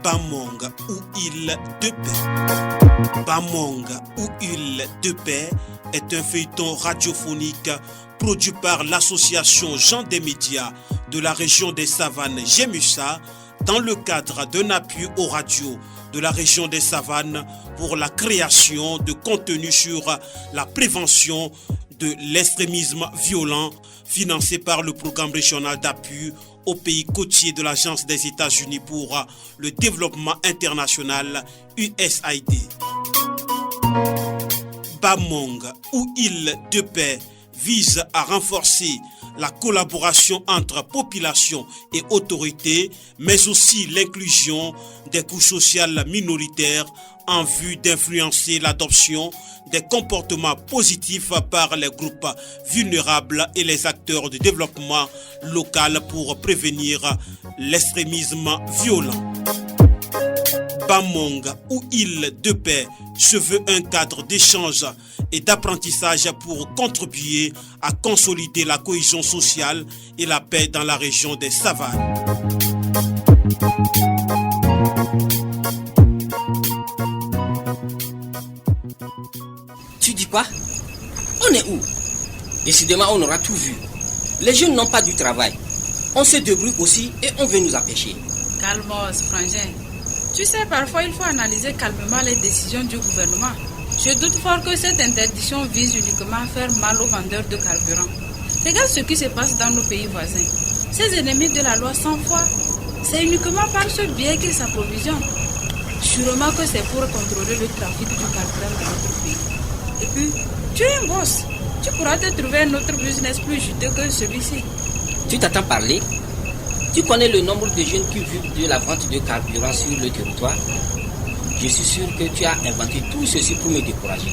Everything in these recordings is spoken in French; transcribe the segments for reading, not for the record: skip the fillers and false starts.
Bamong ou île de paix. Bamong ou île de paix est un feuilleton radiophonique produit par l'association Gens des médias de la région des Savanes Gémussa dans le cadre d'un appui aux radios de la région des Savanes pour la création de contenus sur la prévention de l'extrémisme violent financé par le programme régional d'appui aux pays côtiers de l'Agence des États-Unis pour le développement international USAID. Bamong ou île de paix vise à renforcer la collaboration entre population et autorités, mais aussi l'inclusion des couches sociales minoritaires en vue d'influencer l'adoption des comportements positifs par les groupes vulnérables et les acteurs de développement local pour prévenir l'extrémisme violent. Bamong ou île de paix se veut un cadre d'échange et d'apprentissage pour contribuer à consolider la cohésion sociale et la paix dans la région des Savanes. Tu dis quoi? On est où? Décidément, on aura tout vu. Les jeunes n'ont pas du travail. On se débrouille aussi et on veut nous empêcher. Calmos, frangin. Tu sais, parfois, il faut analyser calmement les décisions du gouvernement. Je doute fort que cette interdiction vise uniquement à faire mal aux vendeurs de carburant. Regarde ce qui se passe dans nos pays voisins. Ces ennemis de la loi sans foi, c'est uniquement par ce biais qu'ils s'approvisionnent. Sûrement que c'est pour contrôler le trafic du carburant dans notre pays. Et puis, tu es un boss. Tu pourras te trouver un autre business plus juteux que celui-ci. Tu t'attends parler? Tu connais le nombre de jeunes qui vivent de la vente de carburant sur le territoire? Je suis sûr que tu as inventé tout ceci pour me décourager.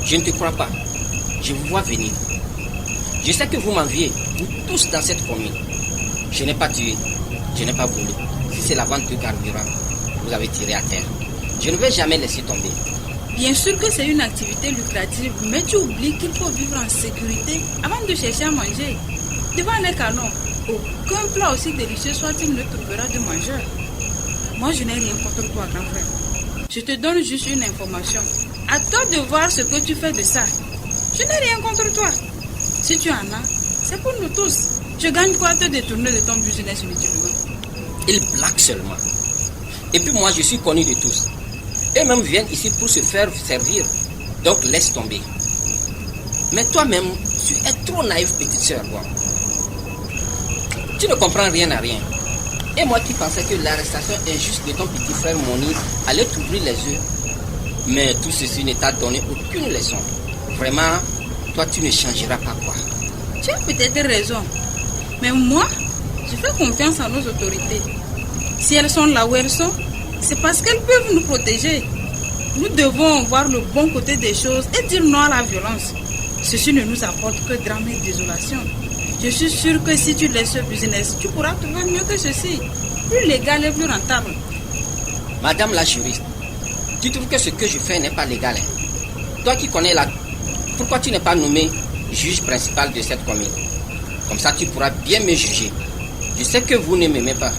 Je ne te crois pas. Je vous vois venir. Je sais que vous m'enviez, vous tous dans cette commune. Je n'ai pas tué, je n'ai pas volé. Si c'est la vente de carburant, vous avez tiré à terre. Je ne vais jamais laisser tomber. Bien sûr que c'est une activité lucrative, mais tu oublies qu'il faut vivre en sécurité avant de chercher à manger. Devant les canons, aucun plat aussi délicieux soit-il ne trouvera de mangeur. Moi, je n'ai rien contre toi, grand frère. Je te donne juste une information. À toi de voir ce que tu fais de ça. Je n'ai rien contre toi. Si tu en as, c'est pour nous tous. Je gagne quoi à te détourner de ton business inutilement? Il blague seulement. Et puis moi, je suis connu de tous. Eux-mêmes viennent ici pour se faire servir. Donc laisse tomber. Mais toi-même, tu es trop naïf, petite sœur. Bon. Tu ne comprends rien à rien. Et moi qui pensais que l'arrestation injuste de ton petit frère Moni allait t'ouvrir les yeux. Mais tout ceci ne t'a donné aucune leçon. Vraiment, toi tu ne changeras pas quoi. Tu as peut-être raison. Mais moi, je fais confiance à nos autorités. Si elles sont là où elles sont, c'est parce qu'elles peuvent nous protéger. Nous devons voir le bon côté des choses et dire non à la violence. Ceci ne nous apporte que drame et désolation. Je suis sûr que si tu laisses ce business, tu pourras trouver mieux que ceci. Plus légal et plus rentable. Madame la juriste, tu trouves que ce que je fais n'est pas légal, hein? Toi qui connais la... Pourquoi tu n'es pas nommé juge principal de cette commune? Comme ça, tu pourras bien me juger. Je sais que vous ne m'aimez pas.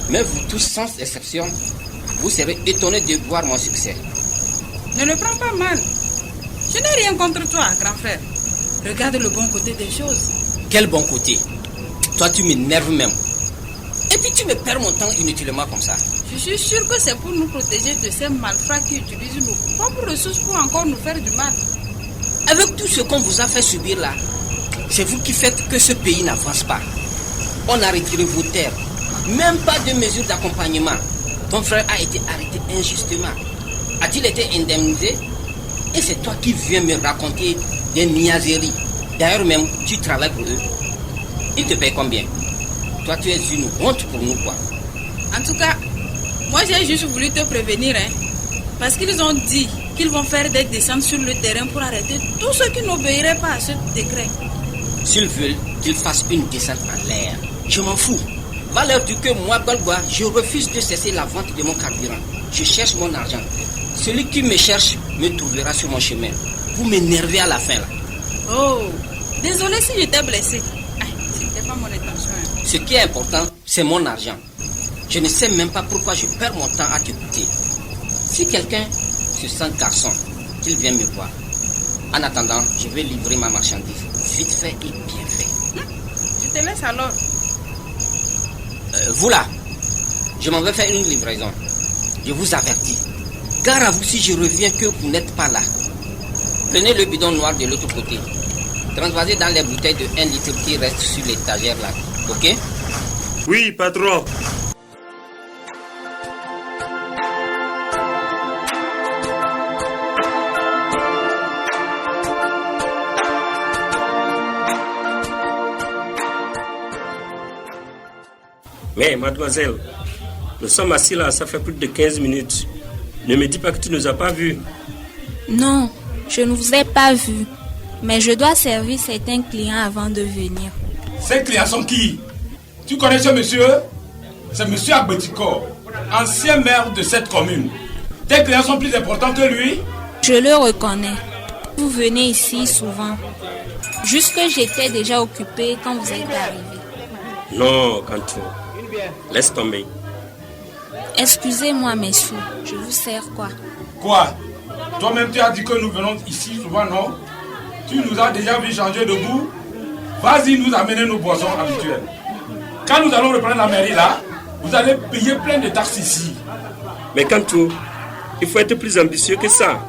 Mais vous tous, sans exception, vous serez étonnés de voir mon succès. Ne le prends pas mal. Je n'ai rien contre toi, grand frère. Regarde le bon côté des choses. Quel bon côté? Toi, tu m'énerves même. Et puis, tu me perds mon temps inutilement comme ça. Je suis sûr que c'est pour nous protéger de ces malfrats qui utilisent nos propres ressources pour encore nous faire du mal. Avec tout ce qu'on vous a fait subir là, c'est vous qui faites que ce pays n'avance pas. On a retiré vos terres. Même pas de mesures d'accompagnement. Ton frère a été arrêté injustement. A-t-il été indemnisé? Et c'est toi qui viens me raconter des niaiseries. D'ailleurs même, tu travailles pour eux. Ils te payent combien? Toi, tu es une honte pour nous, quoi. En tout cas, moi j'ai juste voulu te prévenir, hein. Parce qu'ils ont dit qu'ils vont faire des descentes sur le terrain pour arrêter tous ceux qui n'obéiraient pas à ce décret. S'ils veulent qu'ils fassent une descente en l'air, je m'en fous. Va leur dire que moi, Balboa, je refuse de cesser la vente de mon carburant. Je cherche mon argent. Celui qui me cherche me trouvera sur mon chemin. Vous m'énervez à la fin, là. Oh, désolé si je t'ai blessé. C'était pas mon intention. Hein. Ce qui est important, c'est mon argent. Je ne sais même pas pourquoi je perds mon temps à t'écouter. Si quelqu'un se sent garçon, qu'il vienne me voir. En attendant, je vais livrer ma marchandise. Vite fait et bien fait. Je te laisse alors. Vous là, je m'en vais faire une livraison. Je vous avertis. Gare à vous si je reviens que vous n'êtes pas là. Prenez le bidon noir de l'autre côté. Transvasez dans les bouteilles de 1 litre qui restent sur l'étagère là. Ok? Oui, patron. Mais mademoiselle, nous sommes assis là, ça fait plus de 15 minutes. Ne me dis pas que tu ne nous as pas vus. Non, je ne vous ai pas vu. Mais je dois servir certains clients avant de venir. Ces clients sont qui? Tu connais ce monsieur? C'est monsieur Agbetiko, ancien maire de cette commune. Tes clients sont plus importants que lui? Je le reconnais. Vous venez ici souvent. Juste que j'étais déjà occupé quand vous êtes arrivé. Non, Kantou. Laisse tomber. Excusez-moi, messieurs. Je vous sers quoi? Quoi? Toi-même tu as dit que nous venons ici souvent, non? Tu nous as déjà vu changer de goût? Vas-y nous amener nos boissons habituelles. Quand nous allons reprendre la mairie là, vous allez payer plein de taxes ici. Mais Kantou, il faut être plus ambitieux que ça.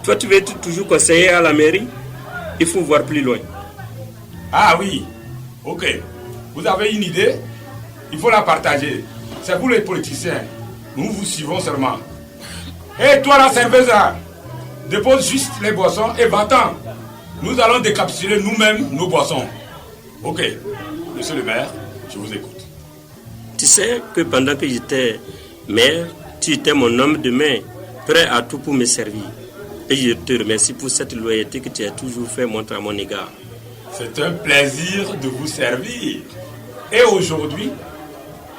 Toi, tu veux être toujours conseiller à la mairie? Il faut voir plus loin. Ah oui, ok. Vous avez une idée? Il faut la partager. C'est vous les politiciens. Nous vous suivons seulement. Et toi la serveuse là, dépose juste les boissons et va-t'en. Nous allons décapsuler nous-mêmes nos boissons. Ok, monsieur le maire, je vous écoute. Tu sais que pendant que j'étais maire, tu étais mon homme de main, prêt à tout pour me servir. Et je te remercie pour cette loyauté que tu as toujours fait montre à mon égard. C'est un plaisir de vous servir. Et aujourd'hui,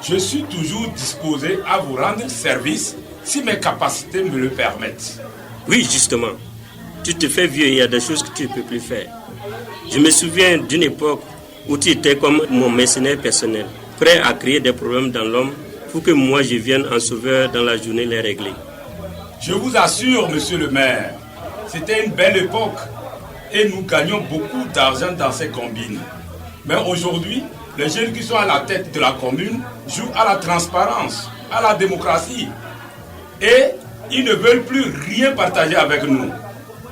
je suis toujours disposé à vous rendre service si mes capacités me le permettent. Oui, justement. Tu te fais vieux, il y a des choses que tu ne peux plus faire. Je me souviens d'une époque où tu étais comme mon mercenaire personnel, prêt à créer des problèmes dans l'homme pour que moi je vienne en sauveur dans la journée les régler. Je vous assure, monsieur le maire, c'était une belle époque et nous gagnons beaucoup d'argent dans ces combines. Mais aujourd'hui, les jeunes qui sont à la tête de la commune jouent à la transparence, à la démocratie. Et ils ne veulent plus rien partager avec nous.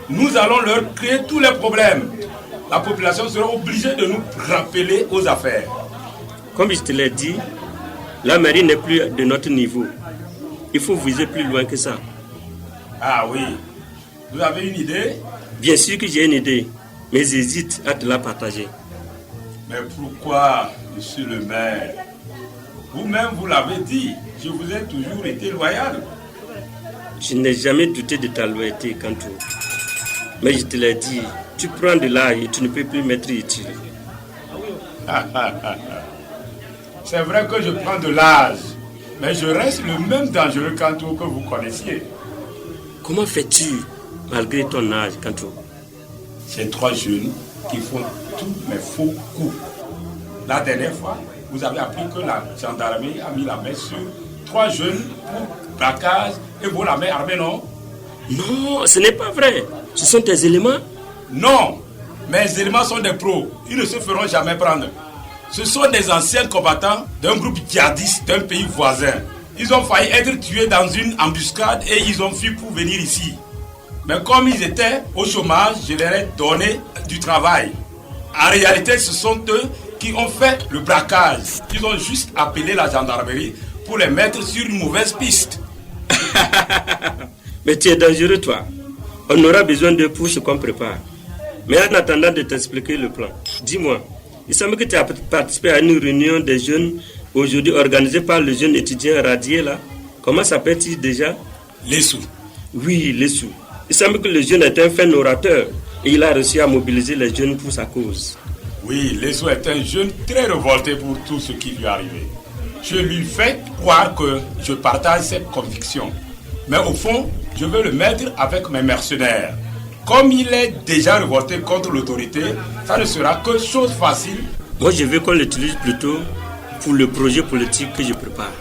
Nous allons leur créer tous les problèmes. La population sera obligée de nous rappeler aux affaires. Comme je te l'ai dit, la mairie n'est plus de notre niveau. Il faut viser plus loin que ça. Ah oui, vous avez une idée? Bien sûr que j'ai une idée, mais j'hésite à te la partager. Mais pourquoi, monsieur le maire? Vous-même, vous l'avez dit, je vous ai toujours été loyal. Je n'ai jamais douté de ta loyauté, Kantou. Mais je te l'ai dit, tu prends de l'âge et tu ne peux plus m'être utile. C'est vrai que je prends de l'âge, mais je reste le même dangereux Kantou que vous connaissiez. Comment fais-tu, malgré ton âge, Kantou? Ces 3 jeunes qui font tous mes faux coups. La dernière fois, vous avez appris que la gendarmerie a mis la main sur 3 jeunes pour braquage et pour la main armée, non? Non, ce n'est pas vrai. Ce sont tes éléments? Non, mes éléments sont des pros. Ils ne se feront jamais prendre. Ce sont des anciens combattants d'un groupe djihadiste d'un pays voisin. Ils ont failli être tués dans une embuscade et ils ont fui pour venir ici. Mais comme ils étaient au chômage, je leur ai donné du travail. En réalité, ce sont eux qui ont fait le braquage. Ils ont juste appelé la gendarmerie pour les mettre sur une mauvaise piste. Mais tu es dangereux, toi. On aura besoin d'eux pour ce qu'on prépare. Mais en attendant de t'expliquer le plan, dis-moi, il semble que tu as participé à une réunion des jeunes aujourd'hui organisée par le jeune étudiant radié là. Comment s'appelle-t-il déjà? Lessou. Oui, Lessou. Il semble que le jeune est un fin orateur et il a réussi à mobiliser les jeunes pour sa cause. Oui, Lessou est un jeune très révolté pour tout ce qui lui est arrivé. Je lui fais croire que je partage cette conviction. Mais au fond, je veux le mettre avec mes mercenaires. Comme il est déjà révolté contre l'autorité, ça ne sera que chose facile. Moi, je veux qu'on l'utilise plutôt pour le projet politique que je prépare.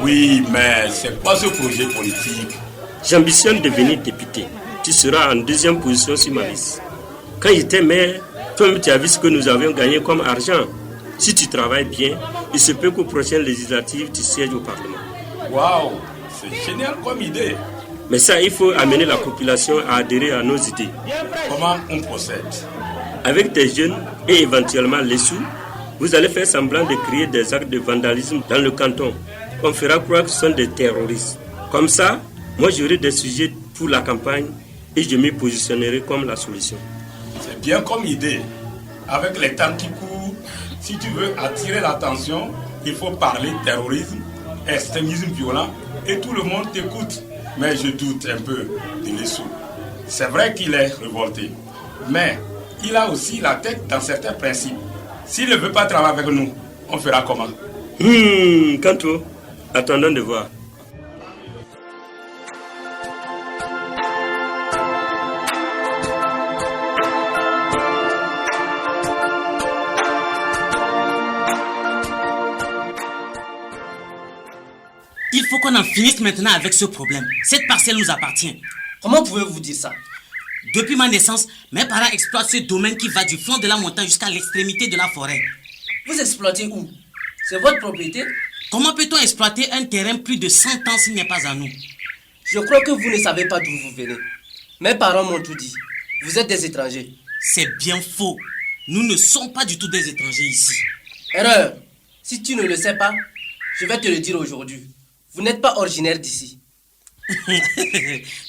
Oui, mais c'est quoi ce projet politique? J'ambitionne de devenir député. Tu seras en deuxième position sur ma liste. Quand j'étais maire, toi-même tu as vu ce que nous avions gagné comme argent. Si tu travailles bien, il se peut qu'aux prochaines législatives, tu sièges au Parlement. Waouh, c'est génial comme idée. Mais ça, il faut amener la population à adhérer à nos idées. Comment on procède? Avec des jeunes et éventuellement les sous, vous allez faire semblant de créer des actes de vandalisme dans le canton. On fera croire que ce sont des terroristes. Comme ça, moi j'aurai des sujets pour la campagne et je m'y positionnerai comme la solution. C'est bien comme idée. Avec les temps qui courent, si tu veux attirer l'attention, il faut parler terrorisme, extrémisme violent et tout le monde t'écoute. Mais je doute un peu de Lessou. C'est vrai qu'il est révolté, mais il a aussi la tête dans certains principes. S'il ne veut pas travailler avec nous, on fera comment? Kanto, attendons de voir. Il faut qu'on en finisse maintenant avec ce problème. Cette parcelle nous appartient. Comment pouvez-vous dire ça? Depuis ma naissance, mes parents exploitent ce domaine qui va du flanc de la montagne jusqu'à l'extrémité de la forêt. Vous exploitez où? C'est votre propriété? Comment peut-on exploiter un terrain plus de 100 ans s'il n'est pas à nous? Je crois que vous ne savez pas d'où vous venez. Mes parents m'ont tout dit. Vous êtes des étrangers. C'est bien faux. Nous ne sommes pas du tout des étrangers ici. Erreur. Si tu ne le sais pas, je vais te le dire aujourd'hui. Vous n'êtes pas originaire d'ici.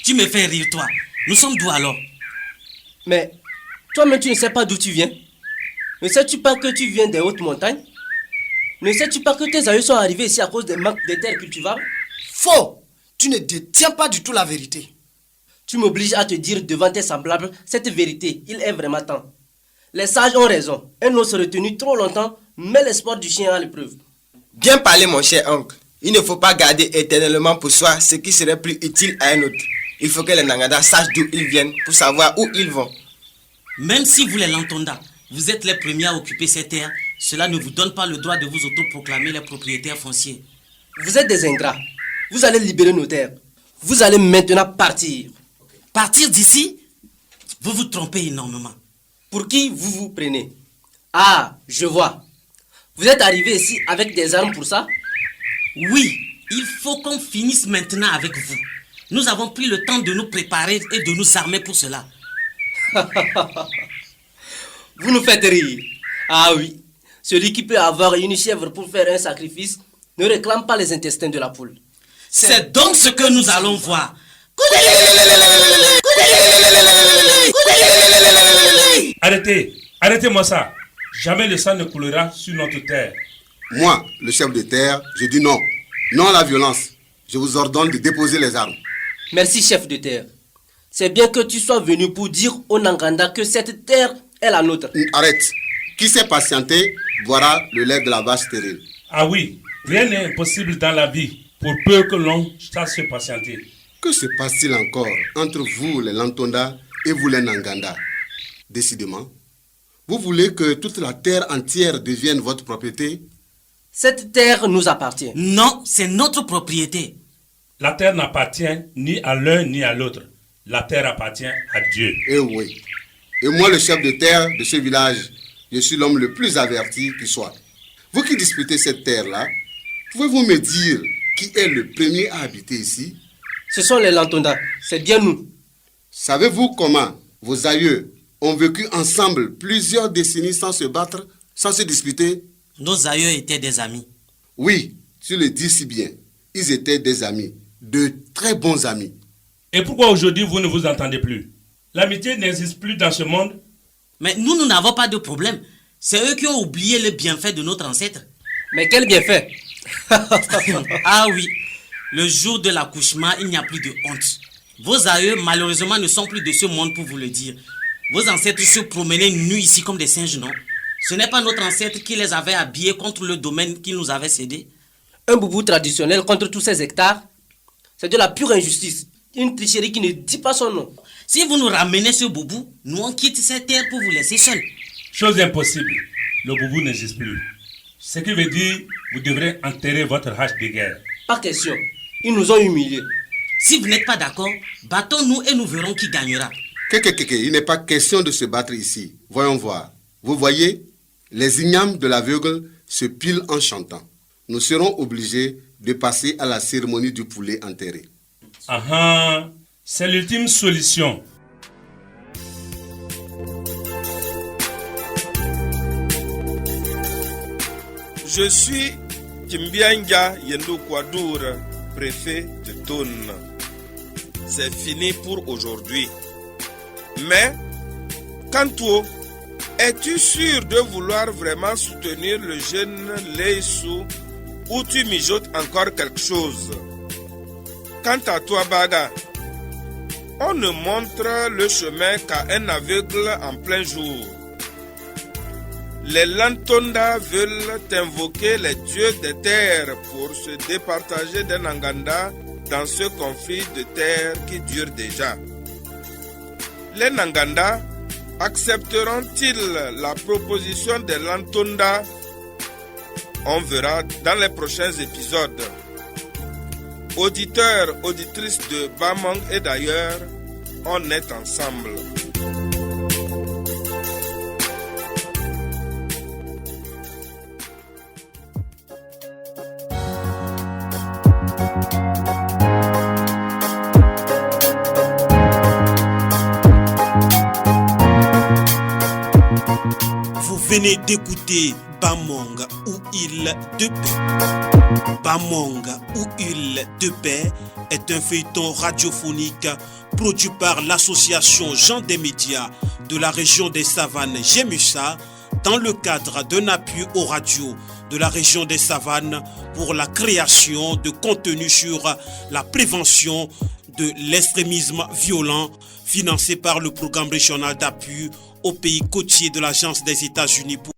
Tu me fais rire, toi. Nous sommes d'où alors? Mais toi-même, tu ne sais pas d'où tu viens? Ne sais-tu pas que tu viens des hautes montagnes? Ne sais-tu pas que tes aïeux sont arrivés ici à cause des manques de terres cultivables? Faux! Tu ne détiens pas du tout la vérité. Tu m'obliges à te dire devant tes semblables cette vérité. Il est vraiment temps. Les sages ont raison. Un os retenu trop longtemps met l'espoir du chien à l'épreuve. Bien parlé, mon cher oncle. Il ne faut pas garder éternellement pour soi ce qui serait plus utile à un autre. Il faut que les Nangada sachent d'où ils viennent pour savoir où ils vont. Même si vous les Lantondats, vous êtes les premiers à occuper ces terres, cela ne vous donne pas le droit de vous autoproclamer les propriétaires fonciers. Vous êtes des ingrats. Vous allez libérer nos terres. Vous allez maintenant partir. Partir d'ici? Vous vous trompez énormément. Pour qui vous vous prenez? Ah, je vois. Vous êtes arrivé ici avec des armes pour ça? Oui, il faut qu'on finisse maintenant avec vous. Nous avons pris le temps de nous préparer et de nous armer pour cela. Vous nous faites rire. Ah oui, celui qui peut avoir une chèvre pour faire un sacrifice ne réclame pas les intestins de la poule. C'est donc ce que nous allons voir. Arrêtez-moi ça. Jamais le sang ne coulera sur notre terre. Moi, le chef de terre, je dis non. Non à la violence. Je vous ordonne de déposer les armes. Merci, chef de terre. C'est bien que tu sois venu pour dire aux Nanganda que cette terre est la nôtre. Arrête. Qui s'est patienté boira le lait de la vache stérile. Ah oui, rien n'est impossible dans la vie pour peu que l'on sache se patienter. Que se passe-t-il encore entre vous, les Lantonda, et vous, les Nanganda? Décidément, vous voulez que toute la terre entière devienne votre propriété? Cette terre nous appartient. Non, c'est notre propriété. La terre n'appartient ni à l'un ni à l'autre. La terre appartient à Dieu. Eh oui. Et moi, le chef de terre de ce village, je suis l'homme le plus averti qui soit. Vous qui disputez cette terre-là, pouvez-vous me dire qui est le premier à habiter ici? Ce sont les Lantonda, c'est bien nous. Savez-vous comment vos aïeux ont vécu ensemble plusieurs décennies sans se battre, sans se disputer? Nos aïeux étaient des amis. Oui, tu le dis si bien. Ils étaient des amis, de très bons amis. Et pourquoi aujourd'hui vous ne vous entendez plus? L'amitié n'existe plus dans ce monde. Mais nous n'avons pas de problème. C'est eux qui ont oublié le bienfait de notre ancêtre. Mais quel bienfait? Ah oui, le jour de l'accouchement, il n'y a plus de honte. Vos aïeux, malheureusement, ne sont plus de ce monde pour vous le dire. Vos ancêtres se promenaient nus ici comme des singes, non? Ce n'est pas notre ancêtre qui les avait habillés contre le domaine qu'ils nous avaient cédé. Un boubou traditionnel contre tous ces hectares, c'est de la pure injustice. Une tricherie qui ne dit pas son nom. Si vous nous ramenez ce boubou, nous on quitte cette terre pour vous laisser seuls. Chose impossible. Le boubou n'existe plus. Ce qui veut dire, vous devrez enterrer votre hache de guerre. Pas question. Ils nous ont humiliés. Si vous n'êtes pas d'accord, battons-nous et nous verrons qui gagnera. Il n'est pas question de se battre ici. Voyons voir. Vous voyez, les ignames de l'aveugle se pilent en chantant. Nous serons obligés de passer à la cérémonie du poulet enterré. C'est l'ultime solution. Je suis Kimbianga Yendo Kouadour, préfet de Tone. C'est fini pour aujourd'hui. Mais, quant toi, es-tu sûr de vouloir vraiment soutenir le jeune Leissou ou tu mijotes encore quelque chose? Quant à toi, Baga, on ne montre le chemin qu'à un aveugle en plein jour. Les Lantonda veulent invoquer les dieux des terres pour se départager d'un Nanganda dans ce conflit de terre qui dure déjà. Les Nanganda accepteront-ils la proposition des Lantonda? On verra dans les prochains épisodes. Auditeurs, auditrices de Bamong et d'ailleurs, on est ensemble. Vous venez d'écouter Bamong ou Île de paix. Bamong ou Île de paix est un feuilleton radiophonique produit par l'association Jean des médias de la région des Savanes Gémusa dans le cadre d'un appui aux radios de la région des Savanes pour la création de contenus sur la prévention de l'extrémisme violent financé par le programme régional d'appui aux pays côtiers de l'Agence des États-Unis pour